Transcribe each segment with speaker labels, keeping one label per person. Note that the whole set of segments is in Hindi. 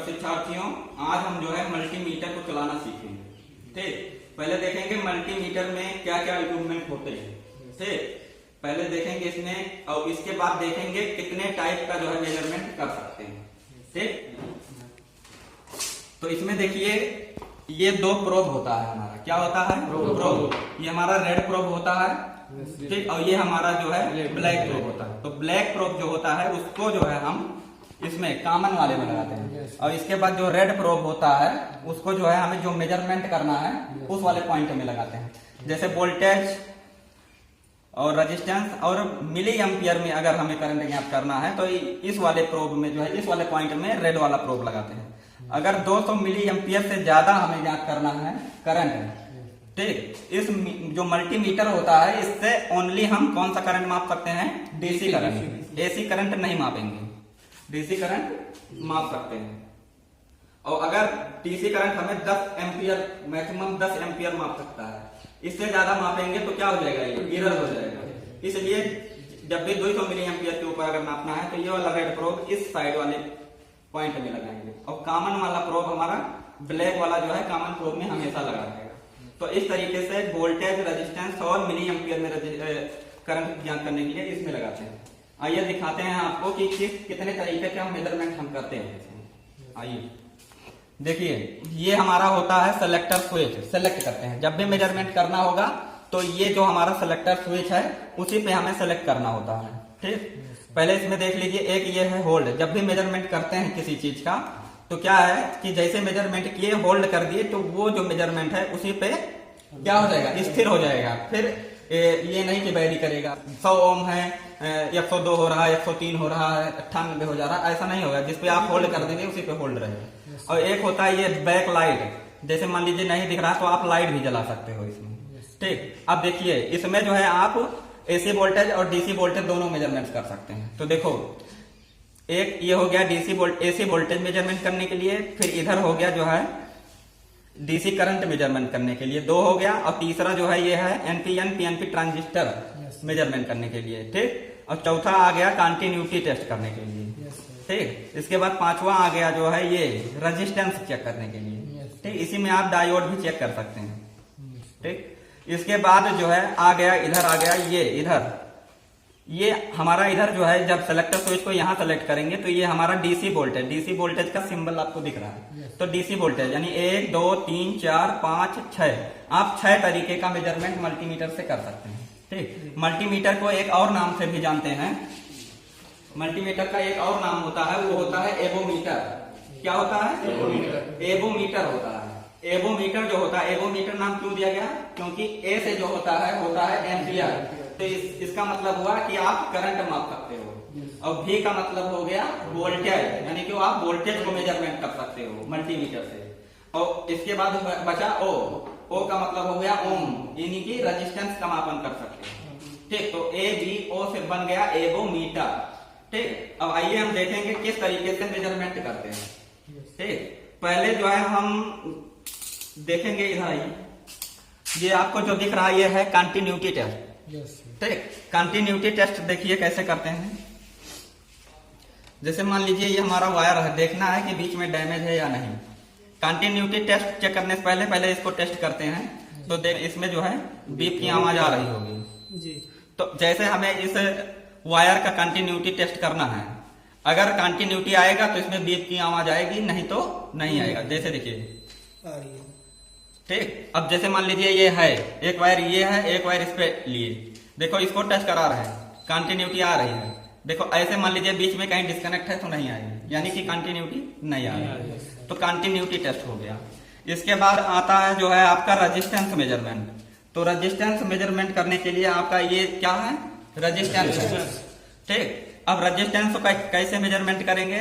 Speaker 1: शिक्षार्थियों, आज हम जो है मल्टीमीटर को चलाना सीखेंगे। ठीक, पहले देखेंगे मल्टीमीटर में क्या क्या इक्विपमेंट होते हैं। ठीक, पहले देखेंगे इसमें और इसके बाद देखेंगे कितने टाइप का जो है मेजरमेंट कर सकते हैं। ठीक, तो इसमें देखिए ये दो प्रोब होता है हमारा, क्या होता है प्रोब। ये हमारा रेड प्रोब होता है, ठीक, और ये हमारा जो है ब्लैक प्रोब होता है। तो ब्लैक प्रोब जो होता है उसको जो है हम इसमें कॉमन वाले में लगाते हैं, और इसके बाद जो रेड प्रोब होता है उसको जो है हमें जो मेजरमेंट करना है उस वाले पॉइंट में लगाते हैं। जैसे वोल्टेज और रेजिस्टेंस और मिली एम्पियर में अगर हमें करंट ज्ञात करना है तो इस वाले प्रोब में जो है इस वाले पॉइंट में रेड वाला प्रोब लगाते हैं। अगर 200 मिली एम्पियर से ज्यादा हमें ज्ञात करना है करंट, ठीक, इस जो मल्टीमीटर होता है इससे ओनली हम कौन सा करंट माप सकते हैं, डीसी करंट। एसी करंट नहीं मापेंगे, डीसी करंट माप सकते हैं। और अगर डीसी करंट हमें 10 एम्पियर मैक्सिमम 10 एम्पियर माप सकता है, इससे ज्यादा मापेंगे तो क्या हो जाएगा, ये एरर हो जाएगा। इसलिए जब भी 200 मिली एम्पियर के ऊपर अगर मापना है तो ये वाला रेड प्रोब इस साइड वाले पॉइंट में लगाएंगे, और कॉमन वाला प्रोब हमारा ब्लैक वाला जो है कॉमन प्रोब में हमेशा लगा रहेगा। तो इस तरीके से वोल्टेज, रेजिस्टेंस और मिली एम्पियर में करंट ज्ञात करने के लिए इसमें लगाते हैं। आइए दिखाते हैं आपको कि कितने तरीके के हम मेजरमेंट हम करते हैं। आइए देखिए, ये हमारा होता है सेलेक्टर स्विच, सेलेक्ट करते हैं। जब भी मेजरमेंट करना होगा तो ये जो हमारा सेलेक्टर स्विच है उसी पे हमें सेलेक्ट करना होता है। ठीक, पहले इसमें देख लीजिए, एक ये है होल्ड। जब भी मेजरमेंट करते हैं किसी चीज का तो क्या है कि जैसे मेजरमेंट किए, होल्ड कर दिए, तो वो जो मेजरमेंट है उसी पे क्या हो जाएगा, स्थिर हो जाएगा। फिर ये नहीं कि वैरी करेगा, 100 ओम है 102 हो रहा है, 103 हो रहा है, 98 हो जा रहा है, ऐसा नहीं होगा। जिसपे आप होल्ड कर देंगे उसी पे होल्ड रहेगा। और एक होता है ये बैक लाइट, जैसे मान लीजिए नहीं दिख रहा तो आप लाइट भी जला सकते हो इसमें। ठीक, अब देखिए इसमें जो है आप एसी वोल्टेज और डीसी वोल्टेज दोनों मेजरमेंट कर सकते हैं। तो देखो, एक ये हो गया एसी वोल्टेज मेजरमेंट करने के लिए, फिर इधर हो गया जो है डीसी करंट मेजरमेंट करने के लिए, 2 हो गया, और तीसरा जो है ये है एनपीएन पीएनपी ट्रांजिस्टर मेजरमेंट करने के लिए। ठीक, और चौथा आ गया कंटिन्यूटी टेस्ट करने के लिए। ठीक, इसके बाद 5वां आ गया जो है ये रेजिस्टेंस चेक करने के लिए। ठीक, इसी में आप डायोड भी चेक कर सकते हैं। ठीक, इसके बाद जो है आ गया, इधर आ गया ये इधर, ये हमारा इधर जो है जब सेलेक्टर स्विच को यहाँ सेलेक्ट करेंगे तो ये हमारा डीसी वोल्टेज, डीसी वोल्टेज का सिंबल आपको दिख रहा है। तो डीसी वोल्टेज यानी 1 2 3 4 5 6, आप 6 तरीके का मेजरमेंट मल्टीमीटर से कर सकते हैं। ठीक, मल्टीमीटर को एक और नाम से भी जानते हैं। मल्टीमीटर का एक और नाम होता है, वो होता है एवोमीटर। क्या होता है, एवोमीटर होता है। एवोमीटर जो होता है, एवोमीटर नाम क्यों दिया गया, क्योंकि ए से जो होता है एम्पियर। तो इसका मतलब हुआ कि आप करंट माप सकते हो, और V का मतलब हो गया वोल्टेज, यानी कि आप वोल्टेज को मेजरमेंट कर सकते हो मल्टीमीटर से। और इसके बाद बचा O का मतलब हो गया ओम, यानी कि रेजिस्टेंस का मापन कर सकते हो। ठीक, तो AVO से बन गया एवोमीटर। ठीक, अब आइए हम देखेंगे किस तरीके से मेजरमेंट करते हैं। ठीक, पहले जो है हम देखेंगे, इधर आइए, ये आपको जो दिख रहा है ये है कंटिन्यूटी टेस्ट। ठीक, कंटिन्यूटी टेस्ट देखिए कैसे करते हैं। जैसे मान लीजिए ये हमारा वायर है, देखना है कि बीच में डैमेज है या नहीं। कंटिन्यूटी टेस्ट चेक करने से पहले इसको टेस्ट करते हैं। तो देख, इसमें जो है बीप की आवाज आ रही होगी जी। तो जैसे हमें इस वायर का कंटिन्यूटी टेस्ट करना है, अगर कंटिन्यूटी आएगा तो इसमें बीप की आवाज आएगी, नहीं तो नहीं आएगा। जैसे देखिए आ रही है। ठीक, अब जैसे मान लीजिए ये है एक वायर, ये है एक वायर, इस पे लिए देखो, इसको टेस्ट करा रहे हैं, कंटिन्यूटी आ रही है। देखो ऐसे मान लीजिए बीच में कहीं डिस्कनेक्ट है तो नहीं आएगी, यानी कि कंटिन्यूटी नहीं आ रही, तो कंटिन्यूटी टेस्ट हो गया। इसके बाद आता है जो है आपका रेजिस्टेंस मेजरमेंट। तो रेजिस्टेंस मेजरमेंट करने के लिए आपका ये क्या है, रेजिस्टेंस है। ठीक, अब रेजिस्टेंस को कैसे मेजरमेंट करेंगे।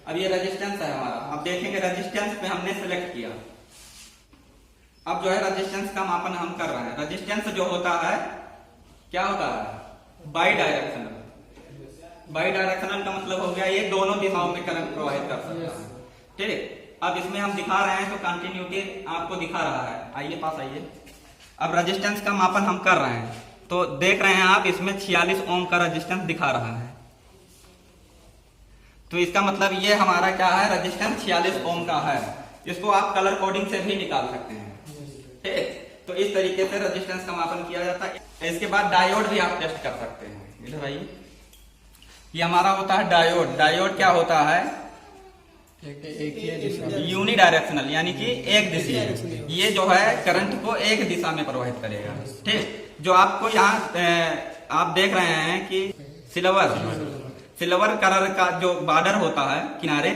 Speaker 1: अब ये रेजिस्टेंस है हमारा, अब देखेंगे रेजिस्टेंस पे हमने सेलेक्ट किया। अब जो है रेजिस्टेंस का मापन हम कर रहे हैं। रेजिस्टेंस जो होता है क्या होता है, बाई डायरेक्शनल। बाई डायरेक्शनल का मतलब हो गया ये दोनों दिशाओं में करंट प्रवाहित कर सकता है। ठीक, अब इसमें हम दिखा रहे हैं तो कंटिन्यूटी आपको दिखा रहा है। आइए पास आइए। अब रेजिस्टेंस का मापन हम कर रहे हैं तो देख रहे हैं आप, इसमें 46 ओम का रेजिस्टेंस दिखा रहा है। तो इसका मतलब ये हमारा क्या है, रजिस्टेंस 46 ओम का है। इसको आप कलर कोडिंग से भी निकाल सकते हैं। ठीक, तो इस तरीके से रजिस्टेंस का मापन किया जाता है। इसके बाद डायोड भी आप टेस्ट कर सकते हैं। इधर भाई ये हमारा होता है डायोड। डायोड क्या होता है, यूनिडायरेक्शनल, यानी कि एक दिशा। ये जो है करंट को एक दिशा में प्रवाहित करेगा। ठीक, जो आपको यहाँ आप देख रहे हैं कि सिल्वर कलर का जो बॉर्डर होता है किनारे,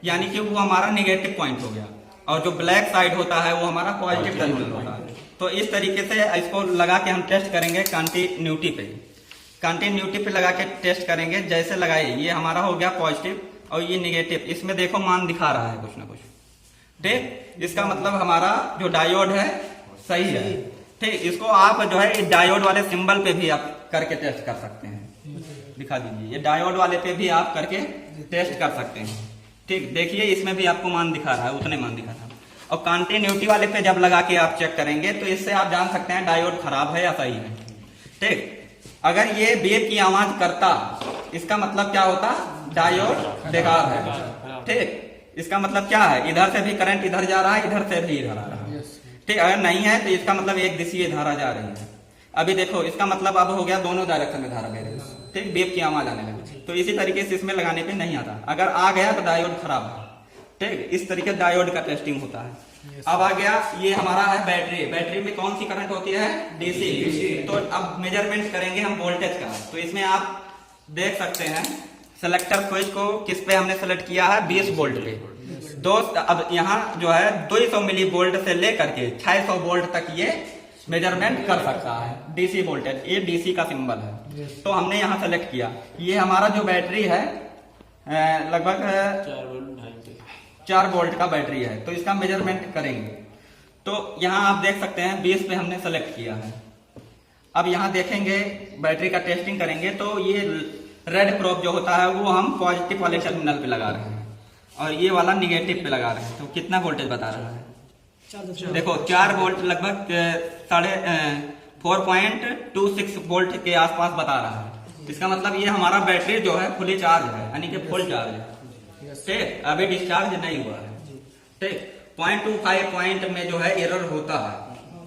Speaker 1: यानी कि वो हमारा निगेटिव पॉइंट हो गया, और जो ब्लैक साइड होता है वो हमारा पॉजिटिव टर्मिनल होता है। तो इस तरीके से इसको लगा के हम टेस्ट करेंगे कंटिन्यूटी पे। कंटिन्यूटी पे लगा के टेस्ट करेंगे। जैसे लगाइए, ये हमारा हो गया पॉजिटिव और ये निगेटिव, इसमें देखो मान दिखा रहा है कुछ ना कुछ। ठीक, इसका मतलब हमारा जो डायोड है सही है। ठीक, इसको आप जो है इस डायोड वाले सिंबल पे भी आप करके टेस्ट कर सकते हैं। दिखा दीजिए, ये डायोड वाले पे भी आप करके टेस्ट कर सकते हैं। ठीक, देखिए इसमें भी आपको मान दिखा रहा है, उतने मान दिखा रहा है। और कंटिन्यूटी वाले पे जब लगा के आप चेक करेंगे तो इससे आप जान सकते हैं डायोड खराब है या सही है। ठीक, अगर ये बेप की आवाज करता, इसका मतलब क्या होता, डायोड बेकार है। ठीक, इसका मतलब क्या है, इधर से भी करंट इधर जा रहा है, इधर से भी इधर आ रहा है। ठीक, अगर नहीं है तो इसका मतलब एक दिशीय धारा जा रही है। अभी देखो इसका मतलब अब हो गया दोनों डायरेक्शन में धारा बह रही है। ठीक, बेप की आवाज आने लगी। तो इसी तरीके से इसमें लगाने पे नहीं आता, अगर आ गया तो डायोड खराब है। ठीक, इस तरीके डायोड का टेस्टिंग होता है। अब आ गया, ये हमारा है बैटरी। बैटरी में कौन सी करंट होती है, डीसी। तो अब मेजरमेंट करेंगे हम वोल्टेज का। तो इसमें आप देख सकते हैं सेलेक्टर स्विच को किस पे हमने सेलेक्ट किया है, 20 वोल्ट पे। दोस्त अब यहाँ जो है 200 मिली वोल्ट से लेकर के 600 वोल्ट तक ये मेजरमेंट कर सकता है डीसी वोल्टेज। ये डीसी का सिंबल है। तो हमने यहाँ सेलेक्ट किया। ये हमारा जो बैटरी है लगभग 4 वोल्ट का बैटरी है। तो इसका मेजरमेंट करेंगे। तो यहाँ आप देख सकते हैं 20 पे हमने सेलेक्ट किया है। अब यहाँ देखेंगे बैटरी का टेस्टिंग करेंगे। तो ये रेड प्रोब जो होता है वो हम पॉजिटिव वाले टर्मिनल पे लगा रहे हैं और ये वाला निगेटिव पे लगा रहे हैं। तो कितना वोल्टेज बता रहा है, देखो 4 वोल्ट लगभग 4.26 वोल्ट के आसपास बता रहा है। इसका मतलब ये हमारा बैटरी जो है फुली चार्ज है, यानी कि फुल चार्ज है। ठीक, अभी डिस्चार्ज नहीं हुआ है। ठीक, 0.25 पॉइंट में जो है एरर होता है।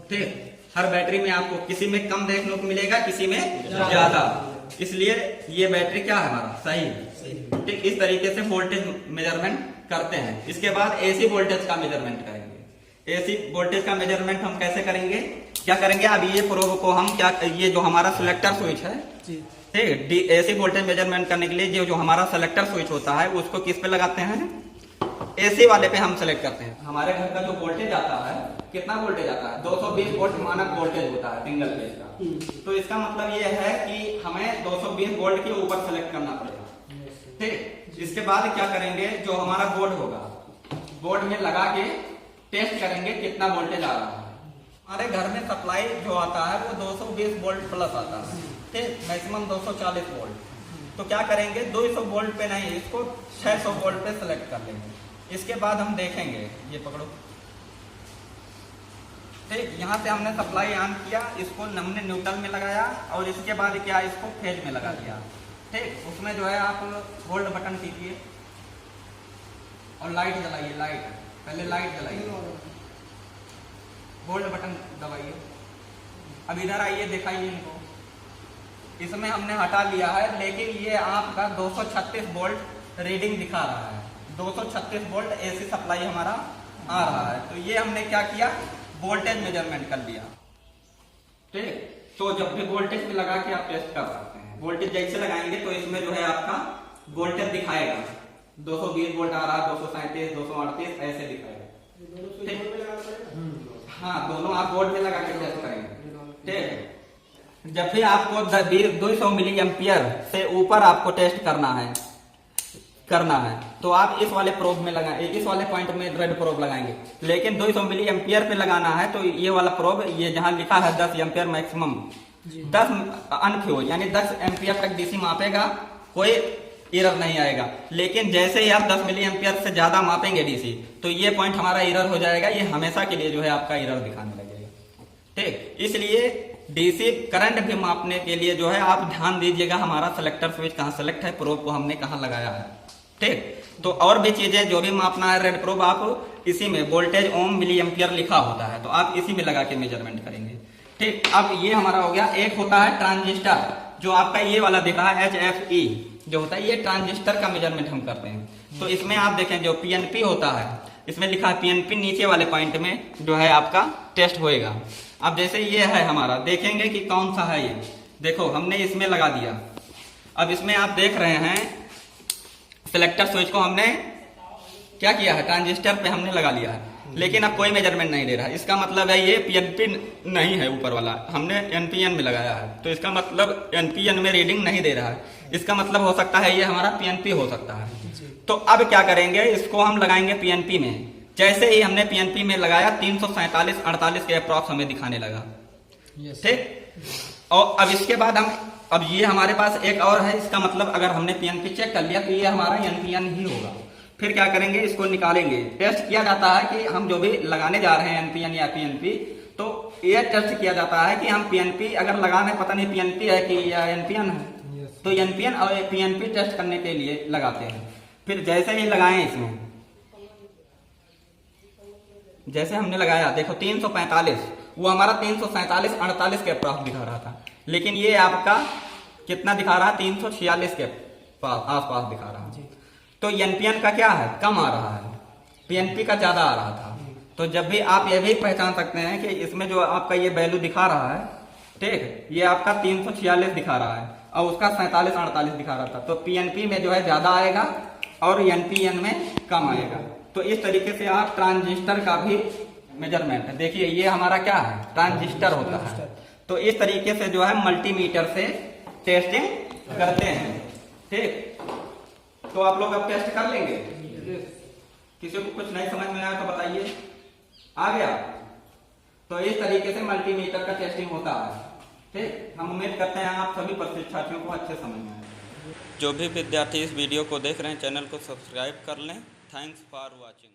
Speaker 1: ठीक, हर बैटरी में आपको किसी में कम देखने को मिलेगा, किसी में ज्यादा। इसलिए ये बैटरी क्या है, हमारा सही है। ठीक, इस तरीके से वोल्टेज मेजरमेंट करते हैं। इसके बाद एसी वोल्टेज का मेजरमेंट करेंगे। एसी वोल्टेज का मेजरमेंट हम कैसे करेंगे, क्या करेंगे, अब ये प्रोब को हम क्या, ये जो हमारा सिलेक्टर स्विच है, ठीक, एसी वोल्टेज मेजरमेंट करने के लिए जो हमारा सिलेक्टर स्विच होता है उसको किस पे लगाते हैं, एसी वाले पे हम सेलेक्ट करते हैं। हमारे घर का जो वोल्टेज आता है, कितना वोल्टेज आता है, 220 वोल्ट मानक वोल्टेज होता है सिंगल फेज का। तो इसका मतलब ये है कि हमें 220 वोल्ट के ऊपर सेलेक्ट करना पड़ेगा। ठीक, इसके बाद क्या करेंगे, जो हमारा बोर्ड होगा, बोर्ड में लगा के टेस्ट करेंगे कितना वोल्टेज आ रहा है। हमारे घर में सप्लाई जो आता है वो 220 वोल्ट प्लस आता है। ठीक, मैक्सिमम 240 वोल्ट। तो क्या करेंगे, 200 वोल्ट पे नहीं, इसको 600 वोल्ट पे सेलेक्ट कर लेंगे। इसके बाद हम देखेंगे, ये पकड़ो। ठीक, यहाँ से हमने सप्लाई ऑन किया, इसको हमने न्यूट्रल में लगाया और इसके बाद क्या, इसको फेज में लगा दिया। ठीक, उसमें जो है आप होल्ड बटन कीजिए और लाइट जलाइए। लाइट पहले लाइट जलाइए, होल्ड बटन दबाइए। अब इधर आइए, दिखाइए इनको। इसमें हमने हटा लिया है, लेकिन ये आपका 236 वोल्ट रीडिंग दिखा रहा है। 236 वोल्ट एसी सप्लाई हमारा आ रहा है। तो ये हमने क्या किया, वोल्टेज मेजरमेंट कर लिया। ठीक, तो जब भी वोल्टेज में लगा के आप टेस्ट कर सकते हैं। वोल्टेज जैसे लगाएंगे तो इसमें जो है आपका वोल्टेज दिखाएगा, 220 वोल्ट आ रहा है, 237, 238 ऐसे दिखाएगा। ठीक, हाँ, दोनों आप बोर्ड में लगा के टेस्ट करेंगे। ठीक, जब भी आपको 200 मिली एम्पियर से ऊपर आपको टेस्ट करना है तो आप इस वाले प्रोब में लगाएंगे, इस वाले पॉइंट में रेड प्रोब लगाएंगे। लेकिन 200 मिली एम्पियर पे लगाना है तो ये वाला प्रोब, ये जहां लिखा है 10 एम्पियर मैक्सिमम, 10 अनफ्यूज यानी 10 एम्पियर तक डीसी मापेगा, कोई एरर नहीं आएगा। लेकिन जैसे ही आप 10 मिली एम्पियर से ज्यादा मापेंगे डीसी, तो ये पॉइंट हमारा एरर हो जाएगा। ये हमेशा के लिए जो है आपका एरर दिखाने लगेगा। ठीक, इसलिए डीसी करंट भी मापने के लिए जो है आप ध्यान दीजिएगा, हमारा सिलेक्टर स्विच कहाँ सेलेक्ट है, प्रोब को हमने कहाँ लगाया है। ठीक। तो और भी चीजें जो भी मापना है रेड प्रोब आप इसी में वोल्टेज ओम मिली एम्पियर लिखा होता है, तो आप इसी में लगा के मेजरमेंट करेंगे। ठीक, अब ये हमारा हो गया। एक होता है ट्रांजिस्टर, जो आपका ये वाला दिख रहा है HFE जो होता है, ये ट्रांजिस्टर का मेजरमेंट हम करते हैं। तो इसमें आप देखें जो PNP होता है, इसमें लिखा है PNP नीचे वाले पॉइंट में जो है आपका टेस्ट होएगा। अब जैसे ये है हमारा, देखेंगे कि कौन सा है ये। देखो हमने इसमें लगा दिया। अब इसमें आप देख रहे हैं सिलेक्टर स्विच को हमने क्या किया है, ट्रांजिस्टर पे हमने लगा लिया है, लेकिन अब कोई मेजरमेंट नहीं दे रहा है। इसका मतलब है ये PNP नहीं है, ऊपर वाला हमने NPN में लगाया है, तो इसका मतलब NPN में रीडिंग नहीं दे रहा है। इसका मतलब हो सकता है ये हमारा PNP हो सकता है। तो अब क्या करेंगे, इसको हम लगाएंगे PNP में। जैसे ही हमने PNP में लगाया 347-48 के अप्रॉक्स हमें दिखाने लगा। ठीक, और अब इसके बाद अब ये हमारे पास एक और है, इसका मतलब अगर हमने PNP चेक कर लिया तो ये हमारा NPN ही होगा। फिर क्या करेंगे, इसको निकालेंगे। टेस्ट किया जाता है कि हम जो भी लगाने जा रहे हैं NPN या PNP, तो ये टेस्ट किया जाता है कि हम PNP अगर लगाने पता नहीं PNP है कि या NPN है, तो NPN और PNP टेस्ट करने के लिए लगाते हैं। फिर जैसे ही लगाएं, इसमें जैसे हमने लगाया, देखो 345, वो हमारा 347-48 के अप्रॉक्स दिखा रहा था, लेकिन ये आपका कितना दिखा रहा है, 346 के आसपास दिखा रहा है। तो NPN का क्या है, कम आ रहा है, PNP का ज्यादा आ रहा था। तो जब भी आप ये भी पहचान सकते हैं कि इसमें जो आपका ये वैल्यू दिखा रहा है, ठीक, ये आपका 346 दिखा रहा है और उसका 47-48 दिखा रहा था, तो PNP में जो है ज्यादा आएगा और NPN में कम आएगा। तो इस तरीके से आप ट्रांजिस्टर का भी मेजरमेंट है। देखिए ये हमारा क्या है, ट्रांजिस्टर होता है। तो इस तरीके से जो है मल्टीमीटर से टेस्टिंग करते हैं। ठीक, तो आप लोग अब टेस्ट कर लेंगे। किसी को कुछ नहीं समझ में आया तो बताइए, आ गया? तो इस तरीके से मल्टीमीटर का टेस्टिंग होता है। ठीक, हम उम्मीद करते हैं आप सभी परीक्षार्थियों को अच्छे समझ में आए। जो भी विद्यार्थी इस वीडियो को देख रहे हैं, चैनल को सब्सक्राइब कर लें। Thanks for watching.